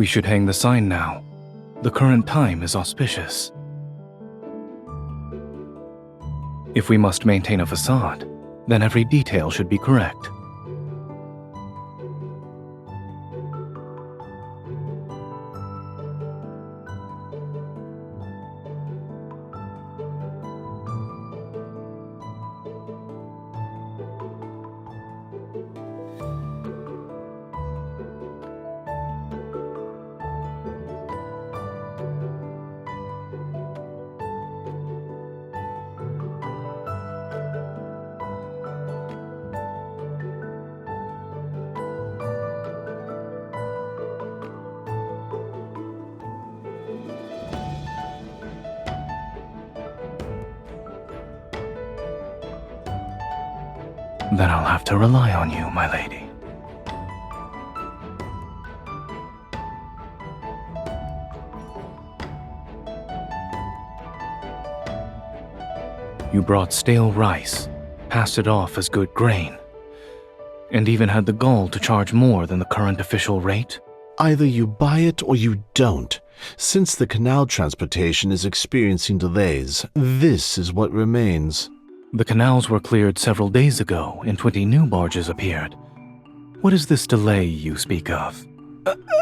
We should hang the sign now. The current time is auspicious. If we must maintain a facade, then every detail should be correct. Then I'll have to rely on you, my lady. You brought stale rice, passed it off as good grain, and even had the gall to charge more than the current official rate? Either you buy it or you don't. Since the canal transportation is experiencing delays, this is what remains. The canals were cleared several days ago, and 20 new barges appeared. What is this delay you speak of?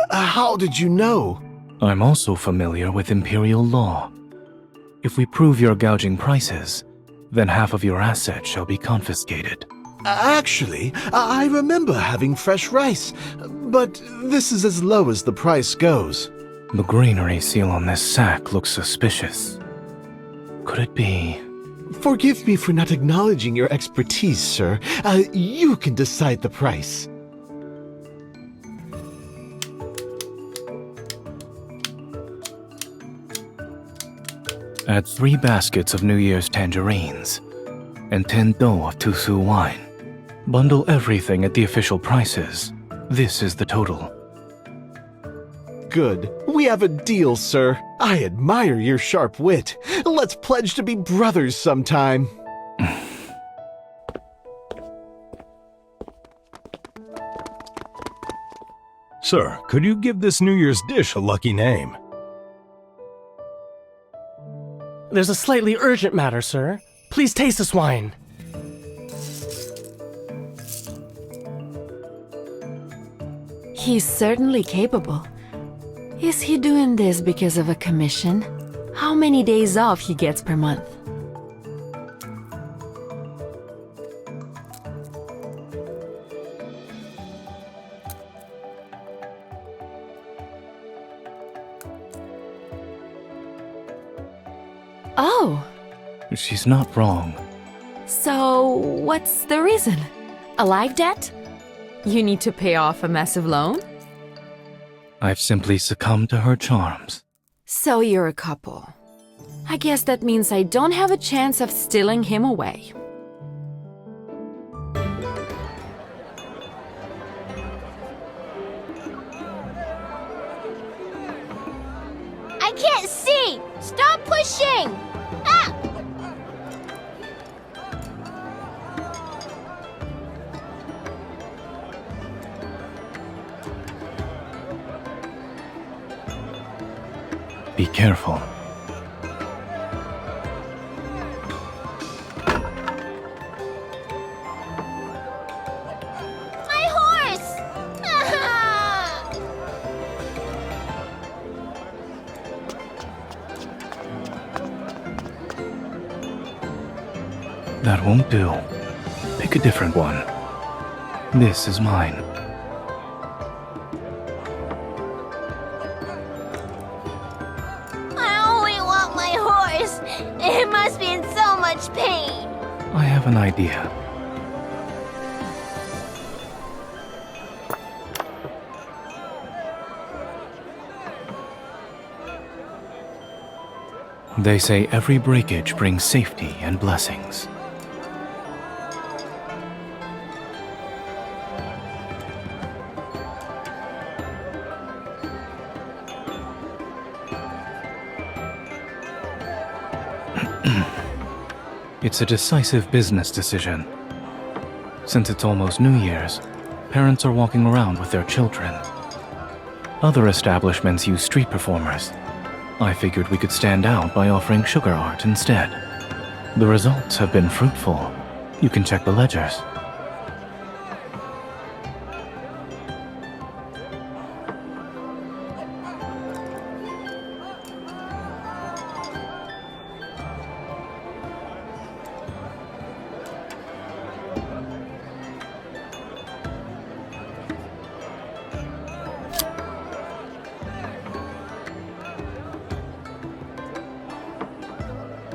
How did you know? I'm also familiar with imperial law. If we prove you're gouging prices, then half of your assets shall be confiscated. Actually, I remember having fresh rice, but this is as low as the price goes. The granary seal on this sack looks suspicious. Could it be... Forgive me for not acknowledging your expertise, sir. You can decide the price. Add 3 baskets of New Year's tangerines and 10 dough of Tusu wine. Bundle everything at the official prices. This is the total. Good. We have a deal, sir. I admire your sharp wit. Let's pledge to be brothers sometime. Sir, could you give this New Year's dish a lucky name? There's a slightly urgent matter, sir. Please taste this wine. He's certainly capable. Is he doing this because of a commission? How many days off he gets per month? Oh, She's not wrong. so what's the reason? A life debt? You need to pay off a massive loan? I've simply succumbed to her charms. So you're a couple. I guess that means I don't have a chance of stealing him away. I can't see! Stop pushing! Ah! Be careful. My horse! Ah! That won't do. Pick a different one. This is mine. I only want my horse! It must be in so much pain! I have an idea. They say every breakage brings safety and blessings. It's a decisive business decision. Since it's almost New Year's, parents are walking around with their children. Other establishments use street performers. I figured we could stand out by offering sugar art instead. The results have been fruitful. You can check the ledgers.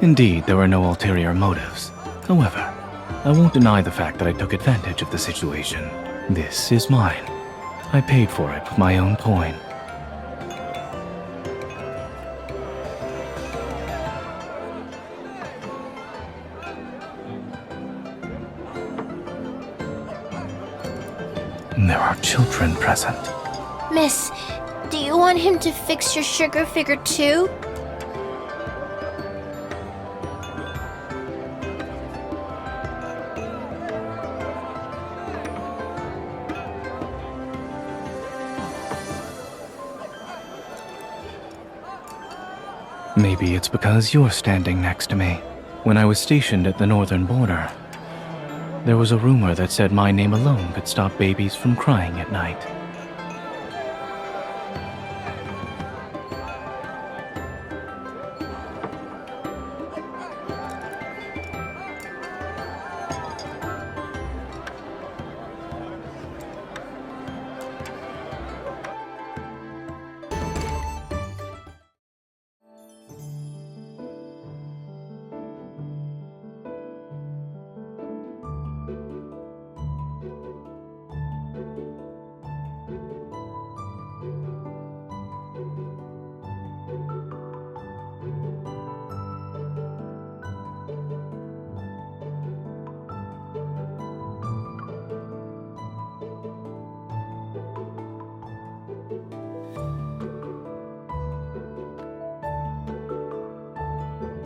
Indeed, there were no ulterior motives. However, I won't deny the fact that I took advantage of the situation. This is mine. I paid for it with my own coin. There are children present. Miss, do you want him to fix your sugar figure too? Maybe it's because you're standing next to me. When I was stationed at the northern border, there was a rumor that said my name alone could stop babies from crying at night.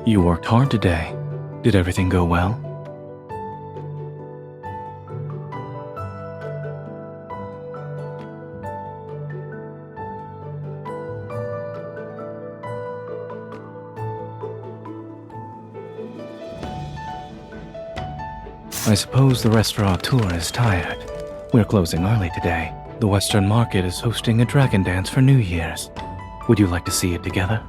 You worked hard today. Did everything go well? I suppose the restaurateur is tired. We're closing early today. The Western Market is hosting a dragon dance for New Year's. Would you like to see it together?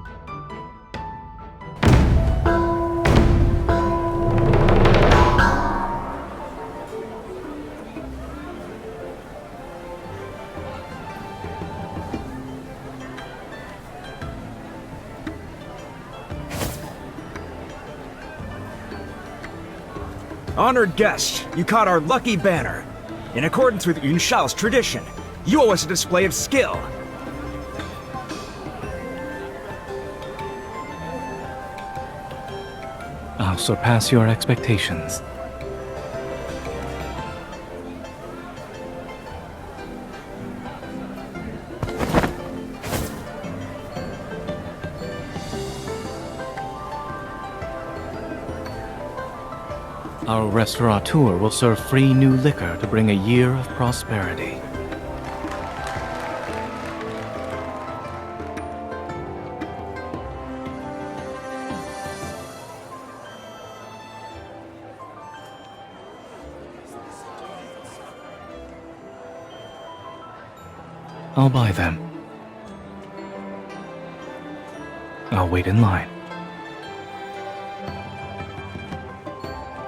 Honored guest, you caught our lucky banner. In accordance with Yunshao's tradition, you owe us a display of skill. I'll surpass your expectations. Our restaurateur will serve free new liquor to bring a year of prosperity. I'll buy them. I'll wait in line.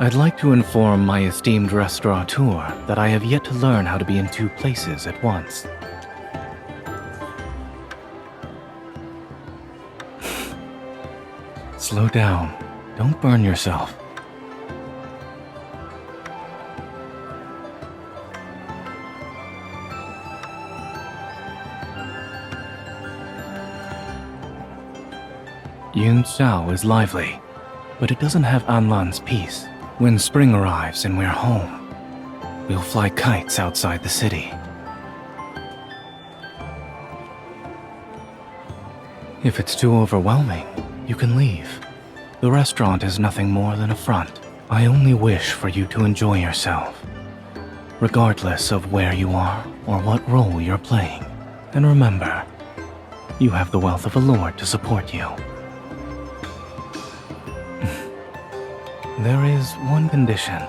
I'd like to inform my esteemed restaurateur that I have yet to learn how to be in two places at once. Slow down. Don't burn yourself. Yun Xiao is lively, but it doesn't have Anlan's peace. When spring arrives and we're home, we'll fly kites outside the city. If it's too overwhelming, you can leave. The restaurant is nothing more than a front. I only wish for you to enjoy yourself, regardless of where you are or what role you're playing. And remember, You have the wealth of a lord to support you. There is one condition.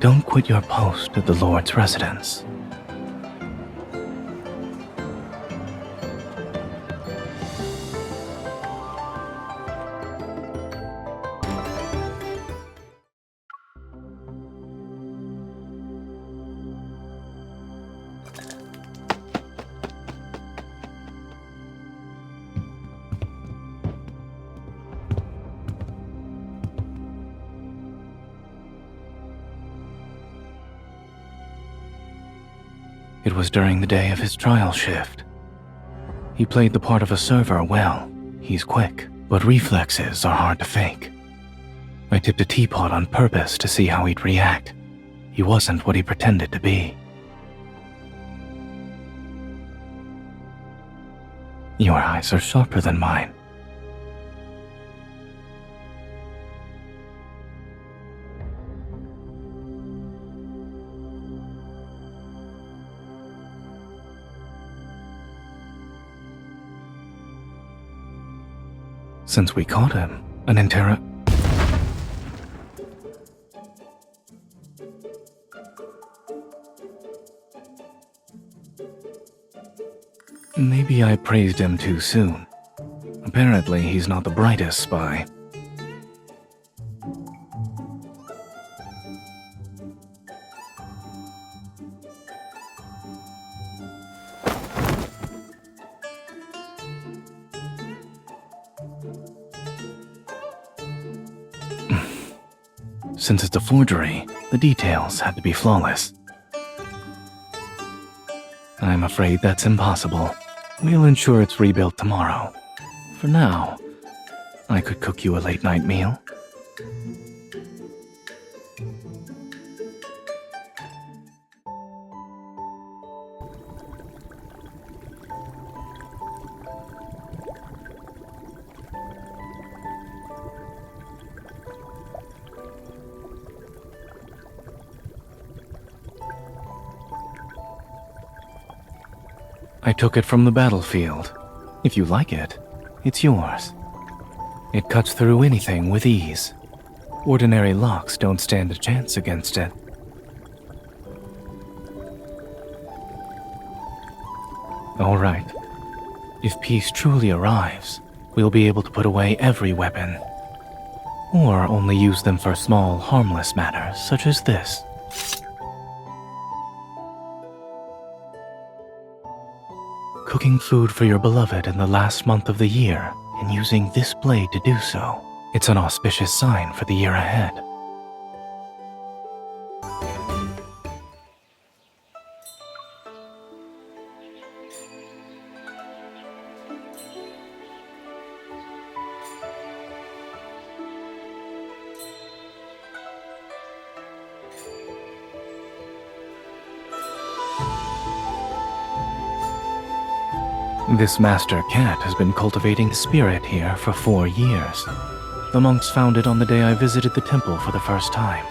Don't quit your post at the Lord's residence. It was during the day of his trial shift. He played the part of a server well. He's quick, but reflexes are hard to fake. I tipped a teapot on purpose to see how he'd react. He wasn't what he pretended to be. Your eyes are sharper than mine. Since we caught him, Maybe I praised him too soon. Apparently, he's not the brightest spy. Since it's a forgery, the details had to be flawless. I'm afraid that's impossible. We'll ensure it's rebuilt tomorrow. For now, I could cook you a late-night meal. I took it from the battlefield. If you like it, it's yours. It cuts through anything with ease. Ordinary locks don't stand a chance against it. All right. If peace truly arrives, we'll be able to put away every weapon. Or only use them for small, harmless matters, such as this. Cooking food for your beloved in the last month of the year and using this blade to do so. It's an auspicious sign for the year ahead. This master cat has been cultivating the spirit here for 4 years. The monks found it on the day I visited the temple for the first time.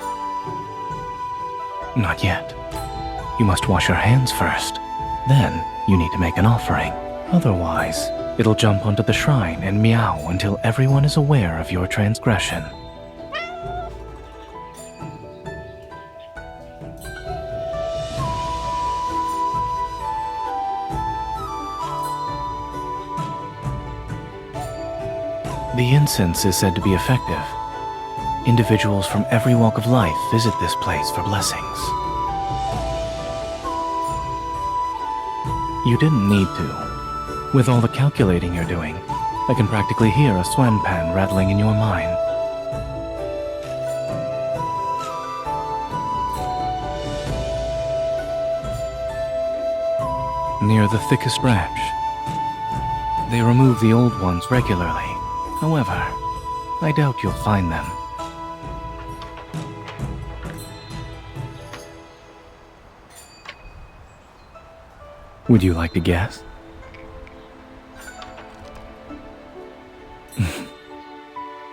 Not yet. You must wash your hands first. Then, you need to make an offering. Otherwise, it'll jump onto the shrine and meow until everyone is aware of your transgression. The incense is said to be effective. Individuals from every walk of life visit this place for blessings. You didn't need to. With all the calculating you're doing, I can practically hear a swan pan rattling in your mind. Near the thickest branch. They remove the old ones regularly. However, I doubt you'll find them. Would you like to guess?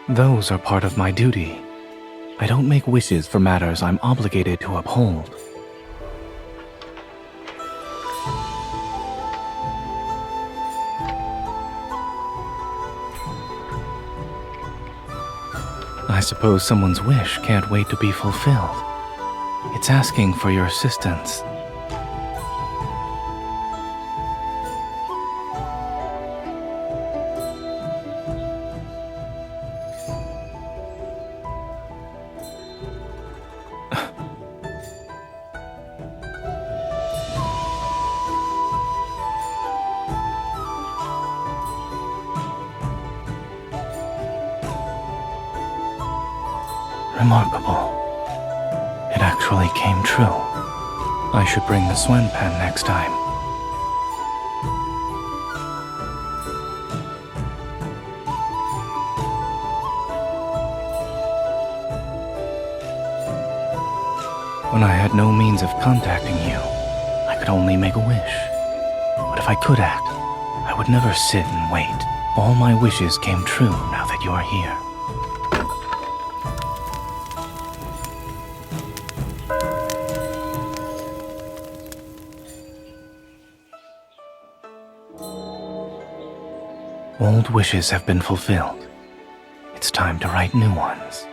Those are part of my duty. I don't make wishes for matters I'm obligated to uphold. I suppose someone's wish can't wait to be fulfilled. It's asking for your assistance. Remarkable. It actually came true. I should bring the Swen pen next time. When I had no means of contacting you, I could only make a wish. But if I could act, I would never sit and wait. All my wishes came true now that you are here. Old wishes have been fulfilled. It's time to write new ones.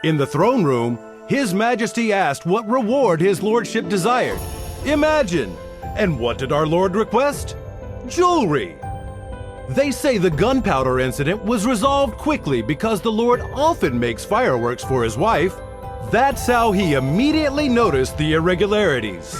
In the throne room, His Majesty asked what reward his lordship desired. Imagine! And what did our lord request? Jewelry! They say the gunpowder incident was resolved quickly because the lord often makes fireworks for his wife. That's how he immediately noticed the irregularities.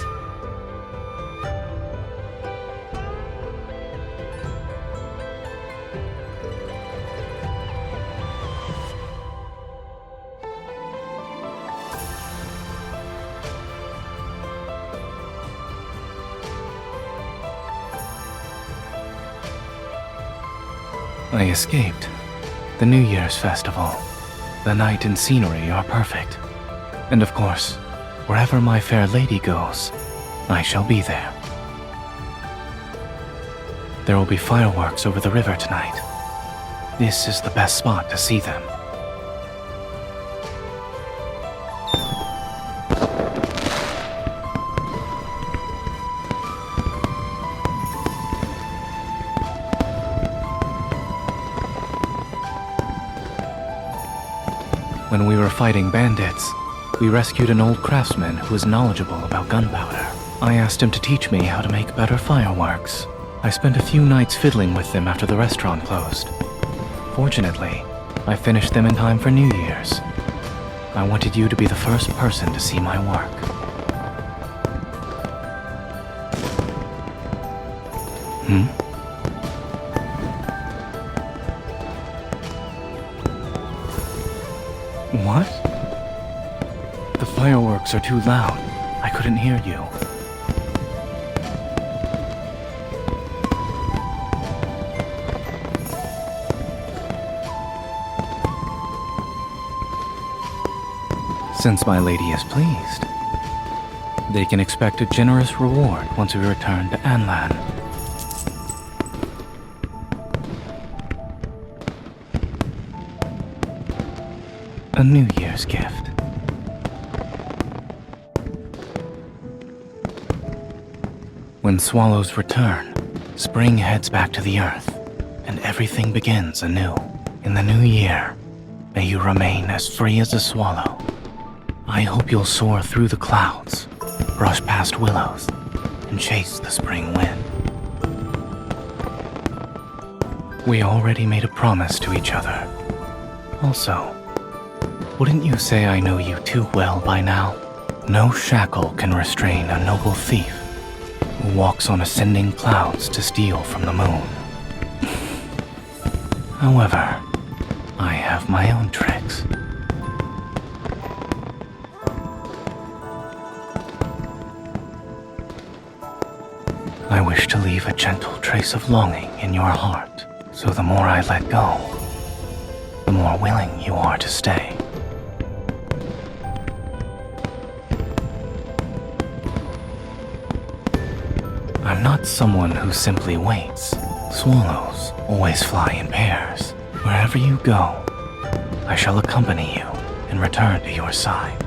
I escaped. The New Year's festival. The night and scenery are perfect. And of course, wherever my fair lady goes, I shall be there. There will be fireworks over the river tonight. This is the best spot to see them. When we were fighting bandits, we rescued an old craftsman who was knowledgeable about gunpowder. I asked him to teach me how to make better fireworks. I spent a few nights fiddling with them after the restaurant closed. Fortunately, I finished them in time for New Year's. I wanted you to be the first person to see my work. What? The fireworks are too loud. I couldn't hear you. Since my lady is pleased, they can expect a generous reward once we return to Anlan. A New Year's gift. When swallows return, spring heads back to the earth, and everything begins anew. In the new year, may you remain as free as a swallow. I hope you'll soar through the clouds, brush past willows, and chase the spring wind. We already made a promise to each other. Also, wouldn't you say I know you too well by now? No shackle can restrain a noble thief who walks on ascending clouds to steal from the moon. However, I have my own tricks. I wish to leave a gentle trace of longing in your heart, so the more I let go, the more willing you are to stay. I'm not someone who simply waits. Swallows always fly in pairs. Wherever you go, I shall accompany you and return to your side.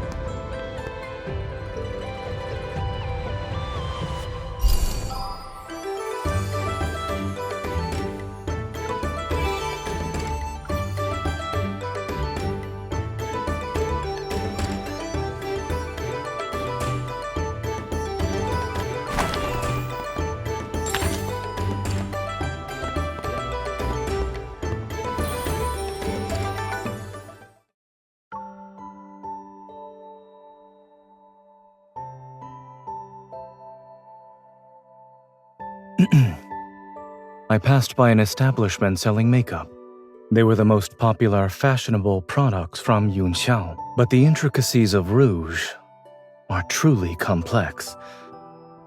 I passed by an establishment selling makeup. They were the most popular, fashionable products from Yunxiao, but the intricacies of rouge are truly complex.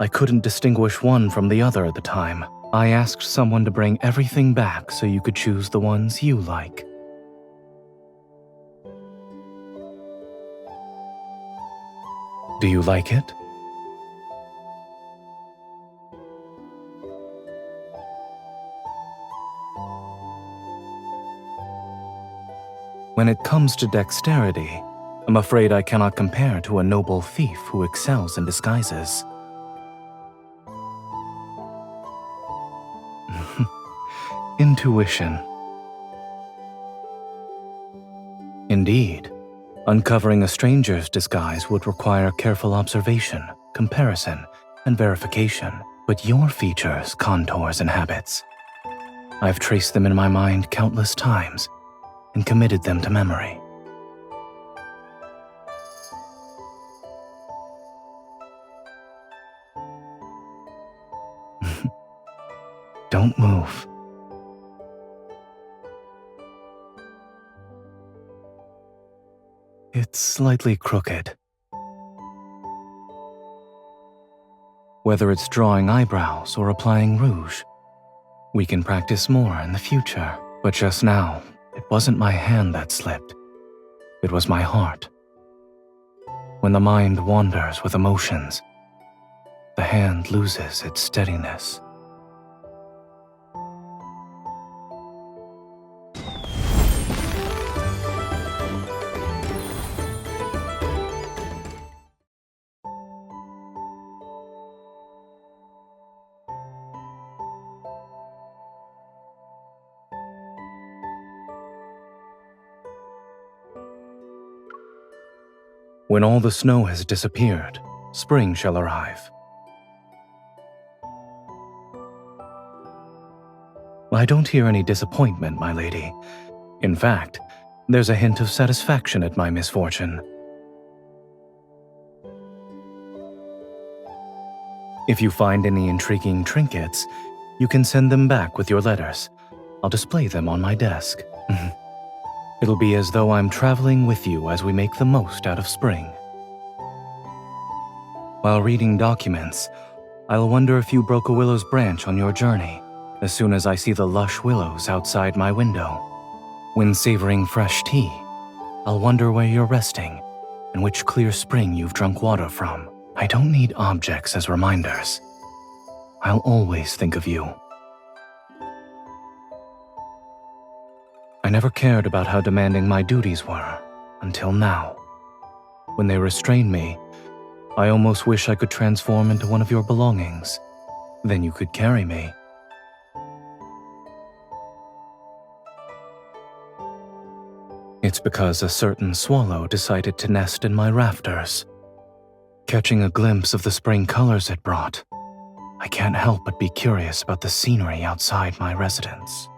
I couldn't distinguish one from the other at the time. I asked someone to bring everything back so you could choose the ones you like. Do you like it? When it comes to dexterity, I'm afraid I cannot compare to a noble thief who excels in disguises. Intuition. Indeed, uncovering a stranger's disguise would require careful observation, comparison, and verification. But your features, contours, and habits, I've traced them in my mind countless times and committed them to memory. Don't move. It's slightly crooked. Whether it's drawing eyebrows or applying rouge, we can practice more in the future. But just now, it wasn't my hand that slipped. It was my heart. When the mind wanders with emotions, the hand loses its steadiness. When all the snow has disappeared, spring shall arrive. I don't hear any disappointment, my lady. In fact, there's a hint of satisfaction at my misfortune. If you find any intriguing trinkets, you can send them back with your letters. I'll display them on my desk. It'll be as though I'm traveling with you as we make the most out of spring. While reading documents, I'll wonder if you broke a willow's branch on your journey, as soon as I see the lush willows outside my window. When savoring fresh tea, I'll wonder where you're resting and which clear spring you've drunk water from. I don't need objects as reminders. I'll always think of you. I never cared about how demanding my duties were, until now. When they restrain me, I almost wish I could transform into one of your belongings. Then you could carry me. It's because a certain swallow decided to nest in my rafters. Catching a glimpse of the spring colors it brought, I can't help but be curious about the scenery outside my residence.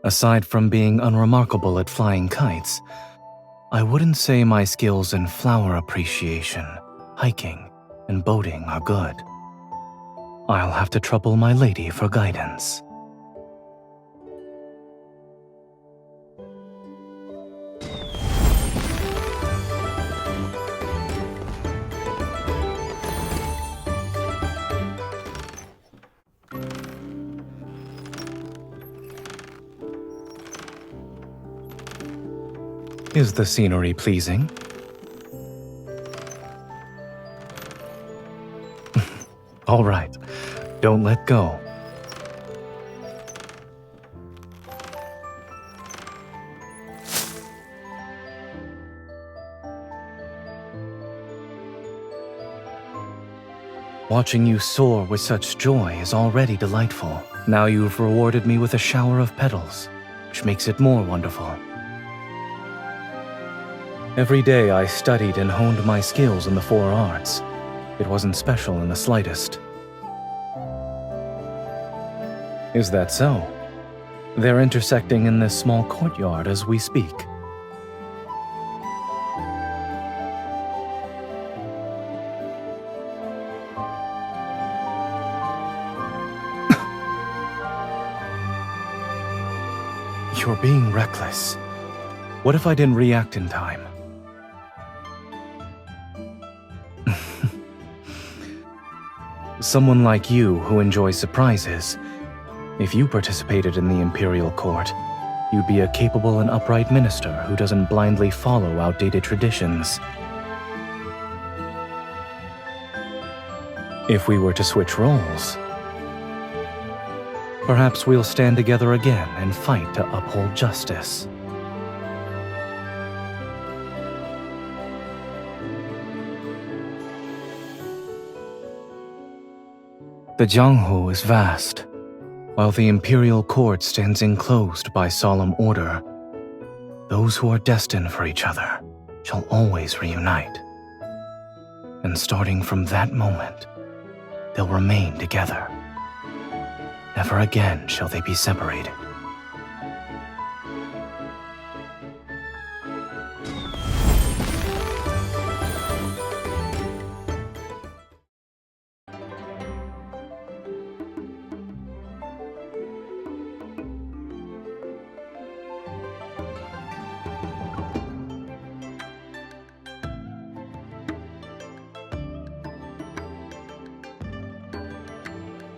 Aside from being unremarkable at flying kites, I wouldn't say my skills in flower appreciation, hiking, and boating are good. I'll have to trouble my lady for guidance. Is the scenery pleasing? All right, don't let go. Watching you soar with such joy is already delightful. Now you've rewarded me with a shower of petals, which makes it more wonderful. Every day I studied and honed my skills in the 4 arts. It wasn't special in the slightest. Is that so? They're intersecting in this small courtyard as we speak. You're being reckless. What if I didn't react in time? Someone like you who enjoys surprises, if you participated in the Imperial Court, you'd be a capable and upright minister who doesn't blindly follow outdated traditions. If we were to switch roles, perhaps we'll stand together again and fight to uphold justice. The Jianghu is vast, while the Imperial Court stands enclosed by solemn order. Those who are destined for each other shall always reunite. And starting from that moment, they'll remain together. Never again shall they be separated.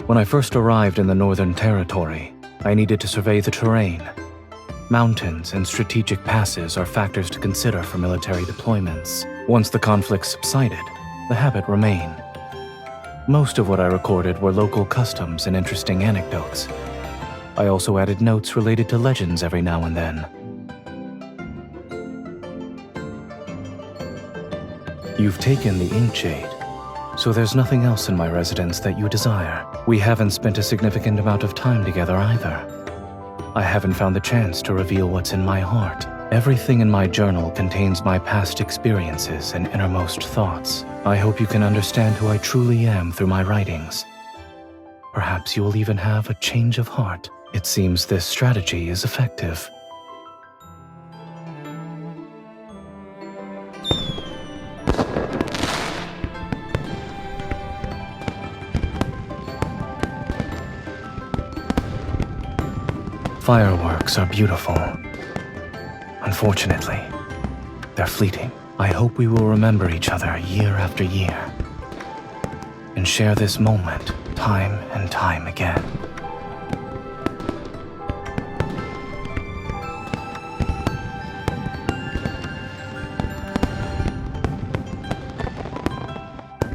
When I first arrived in the Northern Territory, I needed to survey the terrain. Mountains and strategic passes are factors to consider for military deployments. Once the conflict subsided, the habit remained. Most of what I recorded were local customs and interesting anecdotes. I also added notes related to legends every now and then. You've taken the ink jade, so there's nothing else in my residence that you desire. We haven't spent a significant amount of time together either. I haven't found the chance to reveal what's in my heart. Everything in my journal contains my past experiences and innermost thoughts. I hope you can understand who I truly am through my writings. Perhaps you will even have a change of heart. It seems this strategy is effective. Fireworks are beautiful. Unfortunately, they're fleeting. I hope we will remember each other year after year and share this moment time and time again.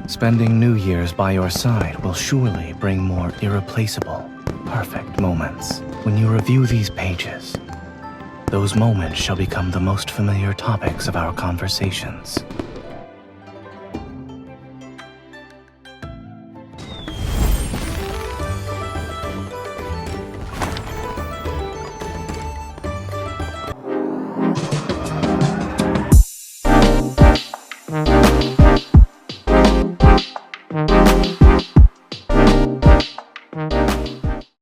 Spending New Year's by your side will surely bring more irreplaceable, perfect moments. When you review these pages, those moments shall become the most familiar topics of our conversations.